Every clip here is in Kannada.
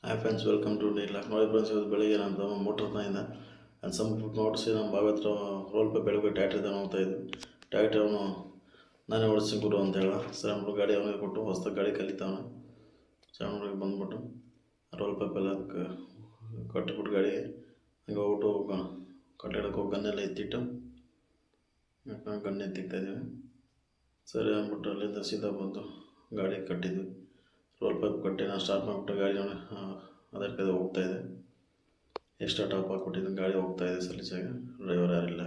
Hi friends, welcome to day lock. ನೋಡಿ ಫ್ರೆಂಡ್ಸ್, ಇವತ್ತು ಬೆಳಿಗ್ಗೆ ನಾನು ಮೋಟ್ರ್ ತಾಯಿಂದ ನಾನು ಸಂಪುಟ್ ನೋಡಿಸಿ ನಮ್ಮ ಬಾವಿ ಹತ್ರ ರೋಲ್ ಪೈ ಬೆಳಗ್ಗೆ ಟ್ಯಾಕ್ಟ್ರಿ ತಾನು ಹೋಗ್ತಾ ಇದ್ವಿ. ಟ್ಯಾಕ್ಟ್ರಿ ಅವನು ನಾನೇ ಓಡಿಸಿ ಗುರು ಅಂತ ಹೇಳ. ಸರ್ ಹುಡುಗ ಗಾಡಿ ಅವನಿಗೆ ಕೊಟ್ಟು ಹೊಸ ಗಾಡಿ ಕಲಿತಾವನು. ಸರ್ ಹುಡುಗ ಬಂದ್ಬಿಟ್ಟು ರೋಲ್ ಪೈಪ್ ಎಲ್ಲ ಕಟ್ಟಿಬಿಟ್ಟು ಗಾಡಿಗೆ ಹಂಗೆ ಹೋಗ್ಬಿಟ್ಟು ಕಟ್ಟಡಕ್ಕೆ ಹೋಗಿ ಗನ್ನೆಲ್ಲ ಎತ್ತಿಟ್ಟು ಗಣ್ಣು ಎತ್ತಿಕ್ತಾಯಿದ್ದೀವಿ. ಸರಿ ಅಂದ್ಬಿಟ್ಟು ಅಲ್ಲಿಂದ ಸೀದಾ ಬಂದು ಗಾಡಿ ಕಟ್ಟಿದ್ವಿ. ರೋಲ್ ಪೈಪ್ ಕಟ್ಟಿ ನಾನು ಸ್ಟಾರ್ಟ್ ಮಾಡಿಬಿಟ್ಟು ಗಾಡಿ ಅದಕ್ಕೆ ಹೋಗ್ತಾಯಿದೆ. ಎಕ್ಸ್ಟ್ರಾ ಟಾಪ್ ಹಾಕ್ಬಿಟ್ಟಿದ್ದು ಗಾಡಿ ಹೋಗ್ತಾಯಿದೆ ಸಲೀಸಾಗಿ. ಡ್ರೈವರ್ ಯಾರಿಲ್ಲ.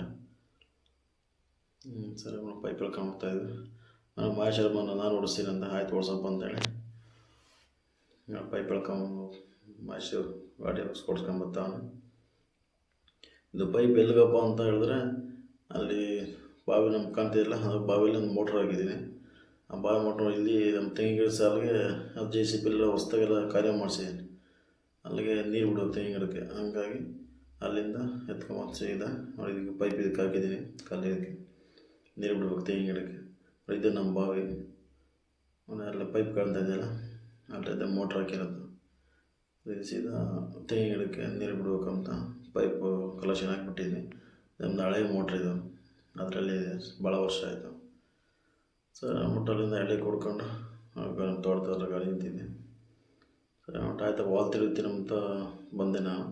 ಸರಿ ಪೈಪ್ ಹೇಳ್ಕೊಂಡು ಹೋಗ್ತಾಯಿದ್ವಿ. ನಾನು ಮಹೇಶ್ವರ ನಾನು ಓಡಿಸ್ತೀನಿ ಅಂತ, ಆಯ್ತು ಓಡಿಸಪ್ಪ ಅಂತೇಳಿ ಪೈಪ್ ಹೇಳ್ಕೊಂಡು ಮಹೇಶ್ವರ್ ಗಾಡಿ ಓಡಿಸ್ಕೊಂಬರ್ತಾವನು. ಇದು ಪೈಪ್ ಎಲ್ಲಿಗಪ್ಪ ಅಂತ ಹೇಳಿದ್ರೆ, ಅಲ್ಲಿ ಬಾವಿ ನಮ್ಮ ಕಾಣ್ತಿಲ್ಲ, ಅದು ಬಾವಿಲಿ ಒಂದು ಮೋಟ್ರ್ ಹಾಕಿದ್ದೀನಿ. ಆ ಬಾವಿ ಮೋಟ್ರ್ ಇಲ್ಲಿ ನಮ್ಮ ತೆಂಗಿನ ಗಿಡ ಸಾಲಿಗೆ JCB ಹೊಸ್ದಾಗೆಲ್ಲ ಕಾರ್ಯ ಮಾಡಿಸಿದ್ದೀನಿ. ಅಲ್ಲಿಗೆ ನೀರು ಬಿಡೋದು ತೆಂಗಿನ ಗಿಡಕ್ಕೆ. ಹಂಗಾಗಿ ಅಲ್ಲಿಂದ ಎತ್ಕೊಂಬಂದು ಸೀದಾ ಇದಕ್ಕೆ ಪೈಪ್ ಇದಕ್ಕೆ ಹಾಕಿದ್ದೀನಿ. ಇದಕ್ಕೆ ನೀರು ಬಿಡ್ಬೇಕು ತೆಂಗಿನ ಗಿಡಕ್ಕೆ. ಇದು ನಮ್ಮ ಬಾವಿ ಎಲ್ಲ ಪೈಪ್ ಕಾಣ್ತಾ ಇದೆಯಲ್ಲ, ಅಲ್ಲಿದ್ದ ಮೋಟ್ರ್ ಹಾಕಿರೋದು. ಇದು ಸೀದಾ ತೆಂಗಿನ ಗಿಡಕ್ಕೆ ನೀರು ಬಿಡ್ಬೇಕಂತ ಪೈಪು ಕಲೆಕ್ಷನ್ ಹಾಕಿಬಿಟ್ಟಿದ್ವಿ. ನಮ್ಮದು ಹಳೆ ಮೋಟ್ರ್ ಇದು, ಅದರಲ್ಲಿ ಭಾಳ ವರ್ಷ ಆಯಿತು. ಸರ್ ಮುಟ್ಟಲ್ಲಿಂದ ಎಳೆ ಕೊಡ್ಕೊಂಡು ತೋಟದ ಗಾಡಿ ನಿಂತಿದ್ದೆ. ಸರಿ ಆಯ್ತು ವಾಲ್ ತಿರುಗ್ತೀನಿ ಅಂತ ಬಂದೆ ನಾನು.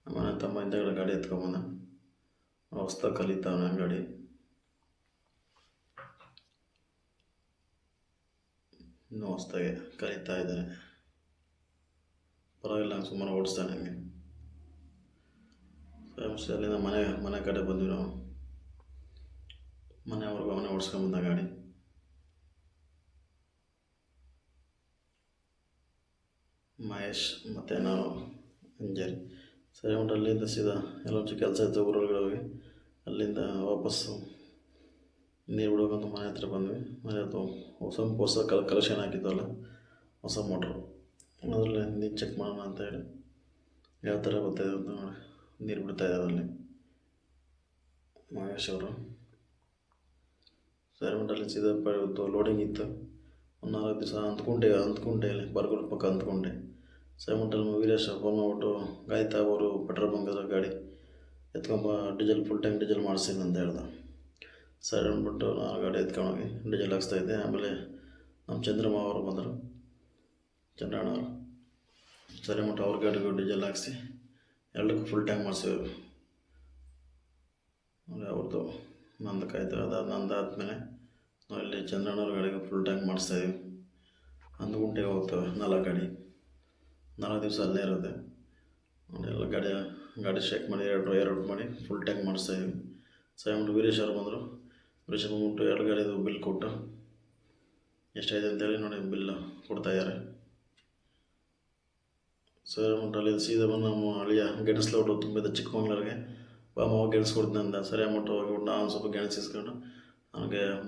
ಮನೆ ತಮ್ಮ ಹಿಂದೆಗಡೆ ಗಾಡಿ ಎತ್ಕೊಂಬಂದ. ಹೊಸ್ದಾಗಿ ಕಲಿತಾವನ ಗಾಡಿ. ಇನ್ನೂ ಹೊಸ್ದಾಗೆ ಕಲಿತಾ ಇದ್ದಾನೆ. ಪರವಾಗಿಲ್ಲ, ನಂಗೆ ಸುಮಾರು ಓಡಿಸ್ತಾನೆ ಹಂಗೆ. ಸರಿ ಅಲ್ಲಿಂದ ಮನೆ ಕಡೆ ಬಂದ್ವಿ ನಾವು. ಮನೆಯವ್ರಿಗೂ ಅವನೇ ಓಡಿಸ್ಕೊಂಬಂದ ಗಾಡಿ. ಮಹೇಶ್ ಮತ್ತು ನಾನು ಅಂಜರಿ. ಸರಿ ಉಂಟು ಅಲ್ಲಿಂದ ಸೀದಾ ಎಲ್ಲೊಂಚು ಕೆಲಸ ಇತ್ತು ಊರೊಳಗಡೆ ಹೋಗಿ ಅಲ್ಲಿಂದ ವಾಪಸ್ಸು ನೀರು ಬಿಡೋಕಂತ ಮನೆ ಹತ್ರ ಬಂದ್ವಿ. ಮನೆ ಹತ್ರ ಹೊಸ ಕಲೆಕ್ಷನ್ ಹಾಕಿದ್ವಲ್ಲ, ಹೊಸ ಮೋಟ್ರು. ಅದರಲ್ಲಿ ನೀರು ಚೆಕ್ ಮಾಡೋಣ ಅಂತ ಹೇಳಿ ಯಾವ ಥರ ಬರ್ತಾಯಿದೆ ಅಂತ ನೋಡಿ ನೀರು ಬಿಡ್ತಾಯಿದ್ದಾರೆ ಅಲ್ಲಿ ಮಹೇಶ್ ಅವರು. ಸರಿ ಉಂಟು ಅಲ್ಲಿ ಸೀದಾ ಲೋಡಿಂಗ್ ಇತ್ತು. ಒಂದು 4 ದಿವಸ ಅಂದ್ಕೊಂಡೆ ಬರ್ಗೂರು ಪಕ್ಕ ಅಂದ್ಕೊಂಡೆ. ಸೈಮಂಟಲ್ಲಿ ವೀರೇಶ್ ಫೋನ್ ಮಾಡ್ಬಿಟ್ಟು, ಗಾಯ್ತಾ ಅವರು ಪೆಟ್ರೋಲ್ ಬಂಕ್ ಹತ್ರ ಗಾಡಿ ಎತ್ಕೊಂಬ, ಡೀಸೆಲ್ ಫುಲ್ ಟ್ಯಾಂಕ್ ಡೀಸೆಲ್ ಮಾಡಿಸ್ತೀನಿ ಅಂತ ಹೇಳ್ದೆ. ಸರಿ ಅಂದ್ಬಿಟ್ಟು ನಾನು ಗಾಡಿ ಎತ್ಕೊಂಡೋಗಿ ಡೀಸೆಲ್ ಹಾಕ್ಸ್ತಾಯಿದ್ದೆ. ಆಮೇಲೆ ನಮ್ಮ ಚಂದ್ರಮ್ಮ ಅವರು ಬಂದರು, ಚಂದ್ರಣ್ಣವರು. ಸರಿ ಅಂದ್ಬಿಟ್ಟು ಅವ್ರ ಗಾಡಿಗೂ ಡೀಸೆಲ್ ಹಾಕ್ಸಿ ಎರಡಕ್ಕೂ ಫುಲ್ ಟ್ಯಾಂಕ್ ಮಾಡಿಸಿದ್ರು. ಅವ್ರದ್ದು ನಂದಕ್ಕಾಯ್ತು. ನಂದಾದ್ಮೇಲೆ ನಾವು ಇಲ್ಲಿ ಚಂದ್ರಣ್ಣವ್ರ ಗಾಡಿಗೆ ಫುಲ್ ಟ್ಯಾಂಕ್ ಮಾಡಿಸ್ತಾಯಿದ್ವಿ. 1 ಗಂಟೆಗೆ ಹೋಗ್ತವೆ 4 ಗಾಡಿ. 4 ದಿವಸ ಅಲ್ಲೇ ಇರುತ್ತೆ. ಎಲ್ಲ ಗಾಡಿ ಶೇಕ್ ಮಾಡಿ ಎರಡು ಮಾಡಿ ಫುಲ್ ಟ್ಯಾಂಕ್ ಮಾಡಿಸ್ತಾಯಿದ್ವಿ. ಸೈಮಂಟು ವೀರೇಶ್ ಅವರು ಬಂದರು. ವೀರೇಶ್ ಬಂದ್ಬಿಟ್ಟು 2 ಗಾಡಿದು ಬಿಲ್ ಕೊಟ್ಟು ಎಷ್ಟಾಯಿದೆ ಅಂತೇಳಿ ನೋಡಿ ಬಿಲ್ ಕೊಡ್ತಾಯಿದ್ದಾರೆ. ಸರ್ ಅಲ್ಲಿ ಸೀದಾ ಬಂದು ನಮ್ಮ ಹಳಿಯ ಗೆಣಸ್ಲೋಟು ತುಂಬಿದ ಚಿಕ್ಕಮಂಗ್ಳೂರಿಗೆ ಬಾ ಮಾವ ಗೆಣಸು ಕೊಡ್ತೀನಿ ಅಂದ. ಸರಿ ಅಂದ್ಬಿಟ್ಟು ಹೋಗ್ಬಿಟ್ಟು ನಾನು ಸ್ವಲ್ಪ ಗೆಣಸು ಇಸ್ಕೊಂಡು ನನಗೆ